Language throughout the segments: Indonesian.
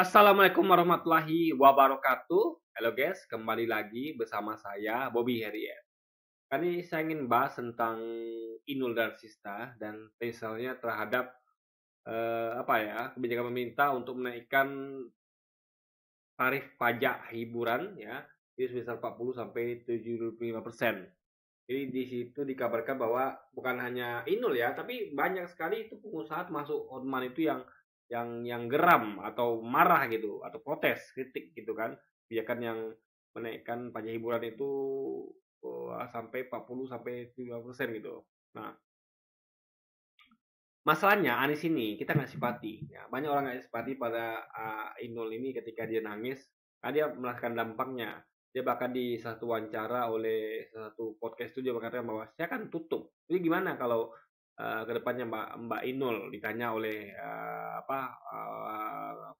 Assalamualaikum warahmatullahi wabarakatuh. Halo guys, kembali lagi bersama saya Bobby Herier. Kali ini saya ingin bahas tentang Inul Daratista dan misalnya terhadap kebijakan pemerintah untuk menaikkan tarif pajak hiburan ya, itu sebesar 40 sampai 75%. Jadi di situ dikabarkan bahwa bukan hanya Inul ya, tapi banyak sekali itu pengusaha termasuk Hotman itu yang geram atau marah gitu atau protes, kritik gitu kan. Kebijakan yang menaikkan pajak hiburan itu sampai 40 sampai 30% gitu. Nah, masalahnya Anies ini kita nggak simpati ya. Banyak orang nggak simpati pada Inul ini ketika dia nangis, karena dia merasakan dampaknya. Dia bahkan di satu wawancara oleh satu podcast itu dia berkata bahwa saya akan tutup. Jadi gimana kalau kedepannya Mbak Inul ditanya oleh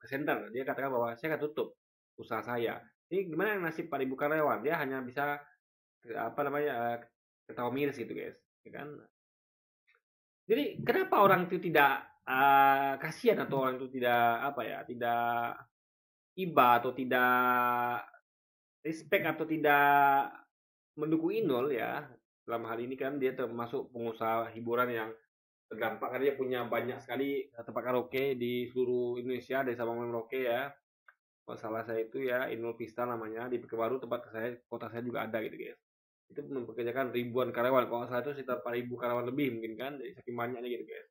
presenter, dia katakan bahwa saya akan tutup usaha saya. Ini gimana nasib 4.000 karyawan? Dia hanya bisa ketawa miris gitu guys, ya kan? Jadi kenapa orang itu tidak kasihan atau orang itu tidak iba atau tidak respect atau tidak mendukung Inul ya. Dalam hal ini kan dia termasuk pengusaha hiburan yang terdampak karena dia punya banyak sekali tempat karaoke di seluruh Indonesia dari Sabang sampai Merauke ya. Kalau salah saya itu ya Inul Vista namanya di Pekanbaru tempat saya kota saya juga ada gitu guys. Itu mempekerjakan ribuan karyawan. Kalau salah itu sekitar 4.000 karyawan lebih mungkin kan, dari saking banyaknya gitu guys.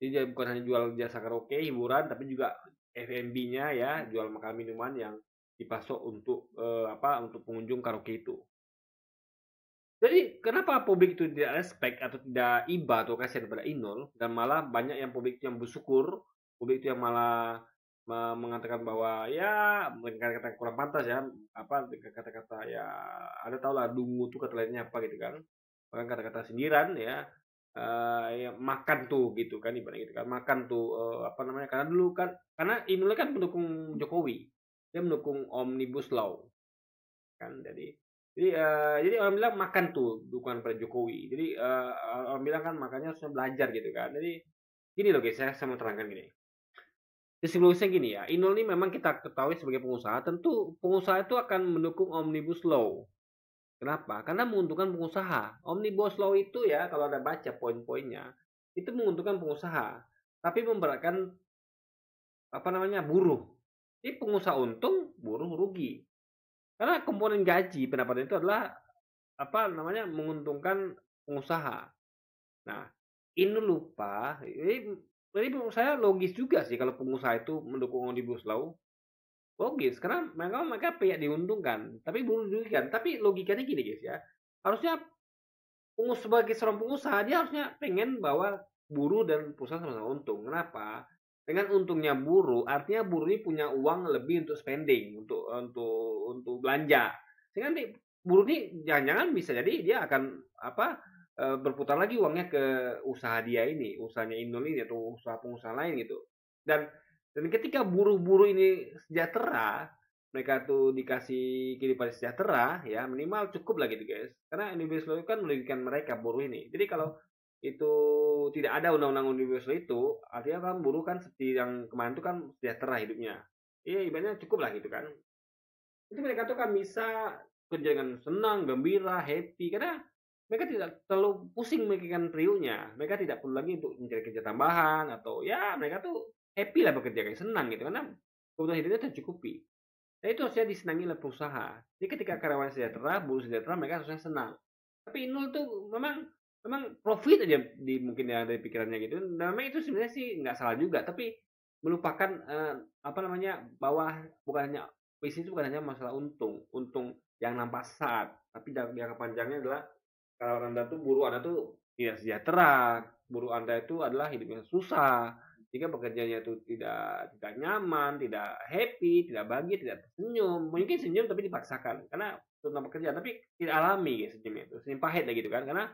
Jadi dia bukan hanya jual jasa karaoke, hiburan, tapi juga F&B-nya ya, jual makan minuman yang dipasok untuk untuk pengunjung karaoke itu. Jadi kenapa publik itu tidak respect atau tidak iba atau kasihan kepada Inul dan malah banyak yang publik yang bersyukur, publik itu yang malah mengatakan bahwa ya mungkin kata-kata kurang pantas ya, kata-kata ya ada tau lah dungu tuh kata lainnya apa gitu kan. Bahkan kata-kata sindiran ya, ya makan tuh gitu kan ibaratnya gitu kan. Makan tuh karena dulu kan karena Inul kan mendukung Jokowi. Dia mendukung Omnibus Law kan jadi orang bilang makan tuh dukungan pada Jokowi. Jadi orang bilang kan makanya harusnya belajar gitu kan. Jadi gini loh guys, saya mau terangkan gini. Kesimpulannya gini ya, Inul ini memang kita ketahui sebagai pengusaha, tentu pengusaha itu akan mendukung Omnibus Law. Kenapa? Karena menguntungkan pengusaha. Omnibus Law itu ya, kalau Anda baca poin-poinnya, itu menguntungkan pengusaha, tapi memberatkan buruh. Jadi pengusaha untung, buruh rugi. Karena komponen gaji pendapatan itu adalah menguntungkan pengusaha. Nah, ini lupa. Jadi menurut saya logis juga sih kalau pengusaha itu mendukung Omnibus Law. Logis, karena mereka pihak diuntungkan, tapi buruh dirugikan. Tapi logikanya gini guys ya, harusnya sebagai seorang pengusaha dia harusnya pengen bahwa buruh dan perusahaan sama-sama untung. Kenapa? Dengan untungnya buruh, artinya buruh ini punya uang lebih untuk spending, untuk belanja. Sehingga nanti buruh ini jangan-jangan bisa jadi dia akan berputar lagi uangnya ke usaha dia ini, usahanya Inul ini atau usaha pengusaha lain gitu. Dan ketika buruh-buruh ini sejahtera, mereka tuh dikasih kehidupan sejahtera ya minimal cukup lah gitu guys, karena Omnibus Law itu kan merugikan mereka buruh ini. Jadi kalau itu tidak ada undang-undang Omnibus Law itu artinya kan buruh kan seperti yang kemarin itu kan sejahtera hidupnya, iya ibaratnya cukup lah gitu kan. Itu mereka tuh kan bisa kerja dengan senang, gembira, happy karena mereka tidak terlalu pusing memikirkan periuknya. Mereka tidak perlu lagi untuk mencari kerja tambahan atau ya mereka tuh happy lah bekerja kayak senang gitu karena kebutuhan hidupnya tercukupi. Nah, itu harusnya disenangi oleh perusahaan. Jadi ketika karyawan sejahtera, buruh sejahtera, mereka harusnya senang. Tapi Inul tuh memang profit aja mungkin ya dari pikirannya gitu. Dan memang itu sebenarnya sih nggak salah juga, tapi melupakan bahwa bukan hanya bisnis itu bukan hanya masalah untung yang nampak saat, tapi jangka panjangnya adalah kalau Anda tuh buruh Anda tuh tidak sejahtera, buruh Anda itu adalah hidupnya susah, jika pekerjaannya itu tidak nyaman, tidak happy, tidak bahagia, tidak tersenyum. Mungkin senyum tapi dipaksakan karena tentang pekerjaan tapi tidak alami ya senyumnya itu. Senyum pahit lah gitu kan karena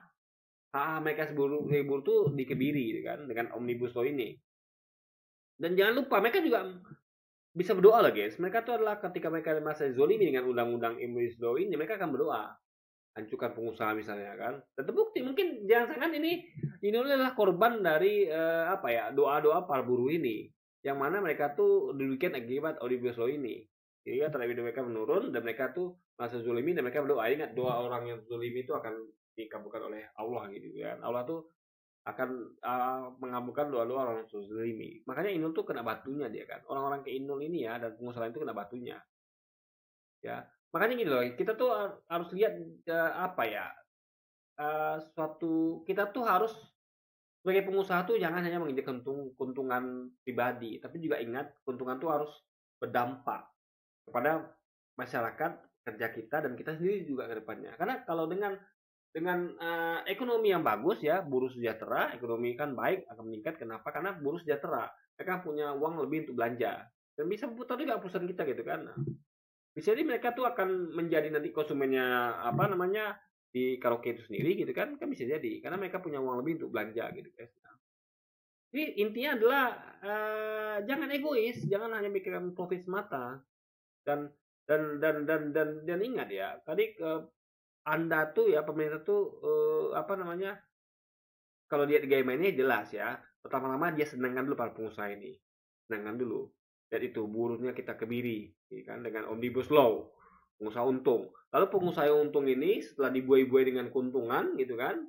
mereka buruh tuh dikebiri gitu kan dengan Omnibus Law ini. Dan jangan lupa mereka juga bisa berdoa lah guys. Mereka tuh adalah ketika mereka merasa zolimi dengan undang-undang Omnibus Law ini, mereka akan berdoa hancurkan pengusaha misalnya kan. Dan terbukti mungkin jangan-jangan ini adalah korban dari doa-doa para buruh ini. yang mana mereka tuh dirugikan akibat Omnibus Law ini. Jadi terlebih mereka menurun dan mereka tuh merasa zulimi dan mereka berdoa, ingat doa orang yang zulimi itu akan dikabulkan oleh Allah gitu kan. Allah tuh akan mengabulkan doa-doa orang yang zulimi. Makanya Inul tuh kena batunya dia kan. Orang-orang ke Inul ini ya dan pengusaha itu kena batunya. Ya. Makanya gini loh, kita tuh harus lihat apa ya? Suatu kita tuh harus sebagai pengusaha tuh jangan hanya menginjak keuntungan pribadi, tapi juga ingat keuntungan tuh harus berdampak kepada masyarakat kerja kita dan kita sendiri juga ke depannya. Karena kalau dengan ekonomi yang bagus ya, buruh sejahtera, ekonomi kan baik akan meningkat. Kenapa? Karena buruh sejahtera, mereka punya uang lebih untuk belanja dan bisa putar juga perusahaan kita gitu kan. Nah, bisa jadi mereka tuh akan menjadi nanti konsumennya apa namanya di karaoke itu sendiri gitu kan bisa jadi karena mereka punya uang lebih untuk belanja gitu guys. Jadi intinya adalah jangan egois, jangan hanya mikirkan profit semata dan dan ingat ya tadi Anda tuh ya pemerintah tuh apa namanya kalau dia gaya mainnya jelas ya pertama-tama dia senangkan dulu para pengusaha ini senangkan dulu dan itu buruhnya kita kebiri ya kan dengan omnibus law pengusaha untung lalu pengusaha untung ini setelah dibuai-buai dengan keuntungan gitu kan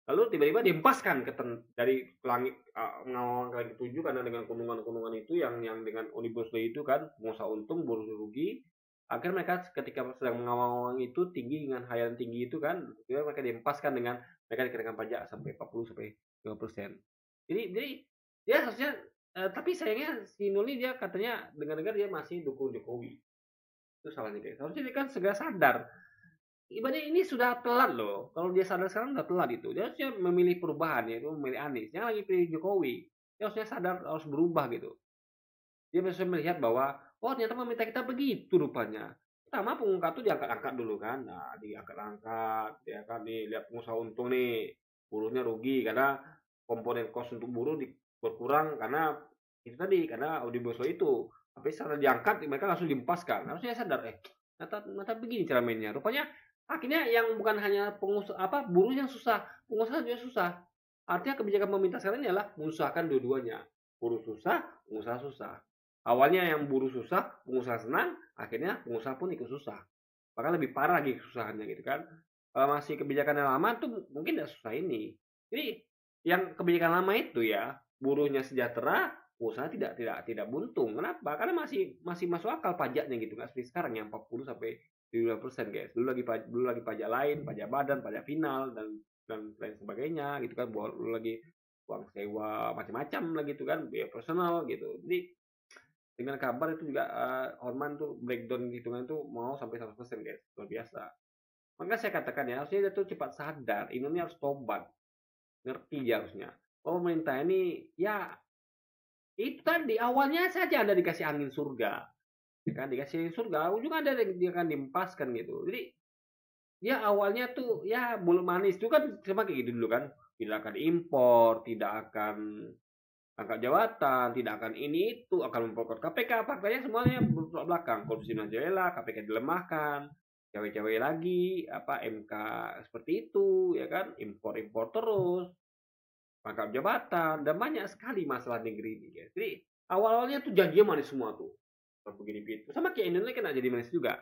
lalu tiba-tiba dihempaskan dari langit ngawang ke langit tujuh karena dengan keuntungan-keuntungan itu yang dengan omnibus law itu kan pengusaha untung buruh rugi akhirnya mereka ketika sedang mengawang itu tinggi dengan hayalan tinggi itu kan mereka dihempaskan dengan mereka dikenakan pajak sampai 40 sampai 5%. Jadi dia harusnya tapi sayangnya si Nuli dia katanya dengar-dengar dia masih dukung Jokowi. Itu salahnya dia. Harusnya dia kan segera sadar. Ibaratnya ini sudah telat loh. Kalau dia sadar sekarang sudah telat itu. Dia harusnya memilih perubahan yaitu memilih Anies. Jangan lagi pilih Jokowi. Dia harusnya sadar harus berubah gitu. Dia bisa melihat bahwa oh ternyata pemerintah kita begitu rupanya. Pertama pengungkap tuh diangkat-angkat dulu kan. Nah, diangkat-angkat, ya kan nih lihat pengusaha untung nih. Buruhnya rugi karena komponen cost untuk buruh berkurang karena itu tadi karena omnibus law itu. Tapi setelah diangkat mereka langsung diempaskan. Harusnya sadar ternyata begini cara mainnya. Rupanya akhirnya yang bukan hanya pengusaha apa buruh yang susah, pengusaha juga susah. Artinya kebijakan pemerintah sekarang ini adalah mengusahakan dua-duanya. Buruh susah, pengusaha susah. Awalnya yang buruh susah, pengusaha senang, akhirnya pengusaha pun ikut susah. Bahkan lebih parah lagi kesusahannya gitu kan. Kalau masih kebijakan yang lama tuh mungkin tidak susah ini. Jadi yang kebijakan lama itu ya, buruhnya sejahtera, pengusaha tidak buntung. Kenapa? Karena masih masuk akal pajaknya gitu nggak seperti sekarang yang 40 sampai 50% guys. Dulu lagi pajak lain, pajak badan, pajak final dan lain sebagainya gitu kan. Dulu lagi uang sewa macam-macam lagi gitu kan, biaya personal gitu. Jadi dengan kabar itu juga Orman tuh breakdown hitungan itu mau sampai 100% guys luar biasa maka saya katakan ya harusnya dia tuh cepat sadar Indonesia harus tobat ngerti ya harusnya pemerintah ini ya itu tadi awalnya saja Anda dikasih angin surga ya kan dikasih angin surga ujung ada dia akan diempaskan gitu jadi dia awalnya tuh ya bulu manis itu kan sama kayak gitu dulu kan tidak akan impor tidak akan angkat jabatan, tidak akan ini itu, akan memperkuat KPK. Faktanya semuanya bertolak belakang. Korupsi Venezuela, KPK dilemahkan, cewek-cewek lagi, apa MK seperti itu, ya kan, impor-impor terus, rangkap jabatan, dan banyak sekali masalah negeri ini. Guys. Jadi awal-awalnya tuh janjinya manis semua tuh, begini begitu. Sama kayak Indonesia kena jadi manis juga.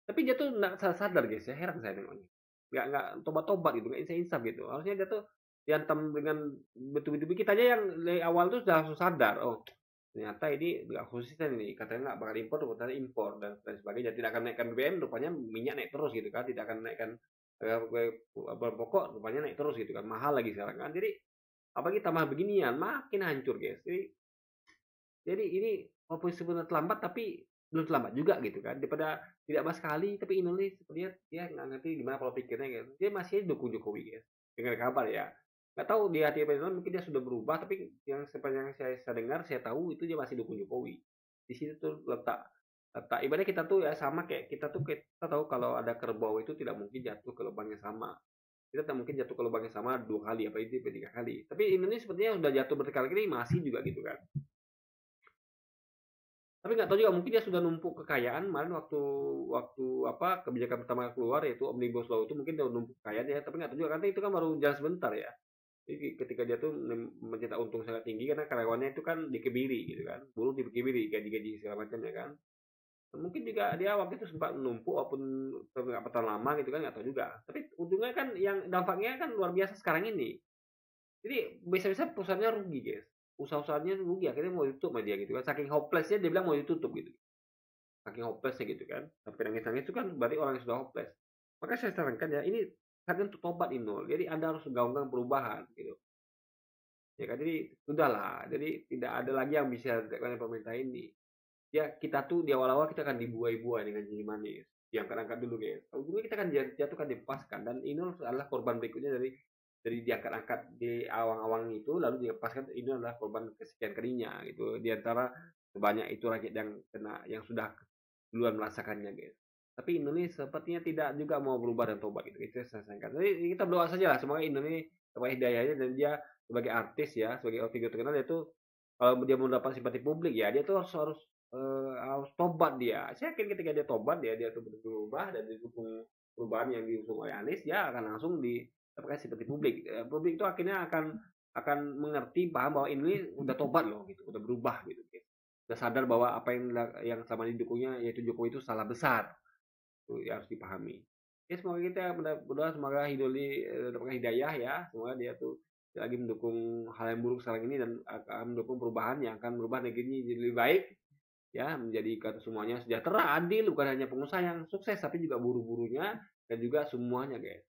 Tapi dia tuh nggak sadar guys, ya heran saya nengoknya. Nggak tobat-tobat gitu, nggak insaf gitu. Harusnya dia tuh diantem dengan betul-betul kita aja yang dari awal tuh sudah langsung sadar oh ternyata ini nggak konsisten ini katanya nggak bakal impor ternyata impor dan sebagainya tidak akan naikkan BBM rupanya minyak naik terus gitu kan tidak akan naikkan bahan pokok rupanya naik terus gitu kan mahal lagi sekarang kan jadi apalagi tambah beginian makin hancur guys jadi ini walaupun sebenarnya terlambat tapi belum terlambat juga gitu kan daripada tidak bahas sekali tapi Indonesia sepertinya dia nggak ngerti gimana pola pikirnya gitu dia masih dukung Jokowi guys dengar kabar ya nggak tahu di hati Pak mungkin dia sudah berubah tapi yang sepanjang saya dengar saya tahu itu dia masih dukung Jokowi di situ tuh letak letak ibaratnya kita tuh ya sama kayak kita tahu kalau ada kerbau itu tidak mungkin jatuh ke lubang yang sama kita tidak mungkin jatuh ke lubang yang sama 2 kali apa itu 3 kali tapi Indonesia sepertinya sudah jatuh berkali-kali masih juga gitu kan tapi nggak tahu juga mungkin dia sudah numpuk kekayaan kemarin waktu waktu apa kebijakan pertama keluar yaitu omnibus law itu mungkin dia numpuk kekayaan ya tapi nggak tahu juga karena itu kan baru jalan sebentar ya Jadi ketika dia tuh mencetak untung sangat tinggi karena karyawannya itu kan dikebiri gitu kan, buruh dikebiri, gaji-gaji segala macam ya kan. Mungkin juga dia waktu itu sempat menumpuk walaupun nggak bertahan lama gitu kan, nggak tahu juga. Tapi untungnya kan yang dampaknya kan luar biasa sekarang ini. Jadi bisa-bisa perusahaannya rugi, guys. Usaha-usahanya rugi, akhirnya mau ditutup sama dia gitu kan. Saking hopeless-nya dia bilang mau ditutup gitu. Saking hopeless-nya gitu kan. Sampai nangis-nangis itu kan berarti orang yang sudah hopeless. Maka saya sarankan ya, ini saatnya untuk tobat Inul. Jadi Anda harus menggaungkan perubahan gitu. Ya kan, jadi sudahlah. Jadi tidak ada lagi yang bisa dilakukan oleh pemerintah ini. Ya kita tuh di awal-awal kita akan dibuai-buai dengan janji manis. Diangkat-angkat dulu guys. Ujungnya kita kan jatuhkan dilepaskan dan Inul adalah korban berikutnya dari diangkat-angkat di awang-awang itu lalu dilepaskan. Ini adalah korban kesekian kalinya gitu di antara sebanyak itu rakyat yang kena yang sudah duluan merasakannya guys. Tapi Indonesia sepertinya tidak juga mau berubah dan tobat gitu. Itu saya sayangkan. Jadi kita berdoa saja lah semoga Indonesia dapat hidayahnya dan dia sebagai artis ya, sebagai figur terkenal dia tuh kalau dia mau dapat simpati publik ya dia tuh harus tobat dia. Saya yakin ketika dia tobat dia tuh berubah dan didukung perubahan yang diusung oleh Anies, dia akan langsung didapatkan simpati publik. Publik itu akhirnya akan mengerti paham bahwa ini udah tobat loh gitu, udah berubah gitu. Udah sadar bahwa apa yang selama didukungnya yaitu Jokowi itu salah besar. Itu yang harus dipahami. Ya semoga kita berdoa semoga Hidoli dapatkan hidayah ya. Semoga dia tuh lagi mendukung hal yang buruk sekarang ini dan akan mendukung perubahan yang akan merubah negeri ini jadi lebih baik ya, menjadikan semuanya sejahtera, adil, bukan hanya pengusaha yang sukses tapi juga buruh-buruhnya dan juga semuanya guys.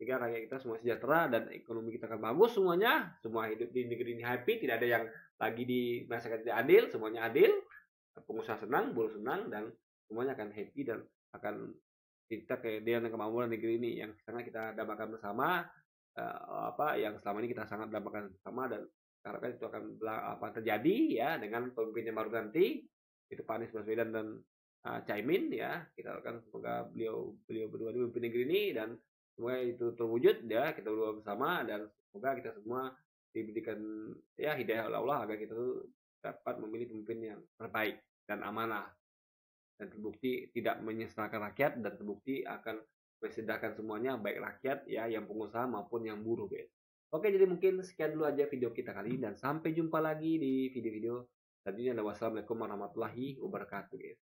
Jika rakyat kita semua sejahtera dan ekonomi kita akan bagus semuanya, semua hidup di negeri ini happy, tidak ada yang lagi merasakan tidak adil, semuanya adil, pengusaha senang, buruh senang dan semuanya akan happy dan akan kita keadaan dan kemakmuran negeri ini yang sangat kita dambakan bersama, yang selama ini kita sangat dambakan bersama dan harapkan itu akan terjadi ya dengan pemimpin yang baru nanti itu Pak Anies Baswedan dan Caimin ya, kita harapkan semoga beliau berdua memimpin negeri ini dan semoga itu terwujud ya, kita berdoa bersama dan semoga kita semua diberikan ya hidayah oleh Allah agar kita tuh dapat memilih pemimpin yang terbaik dan amanah dan terbukti tidak menyesalkan rakyat dan terbukti akan mensedarkan semuanya baik rakyat ya yang pengusaha maupun yang buruh guys. Oke, jadi mungkin sekian dulu aja video kita kali ini dan sampai jumpa lagi di video-video selanjutnya. Wassalamualaikum warahmatullahi wabarakatuh guys.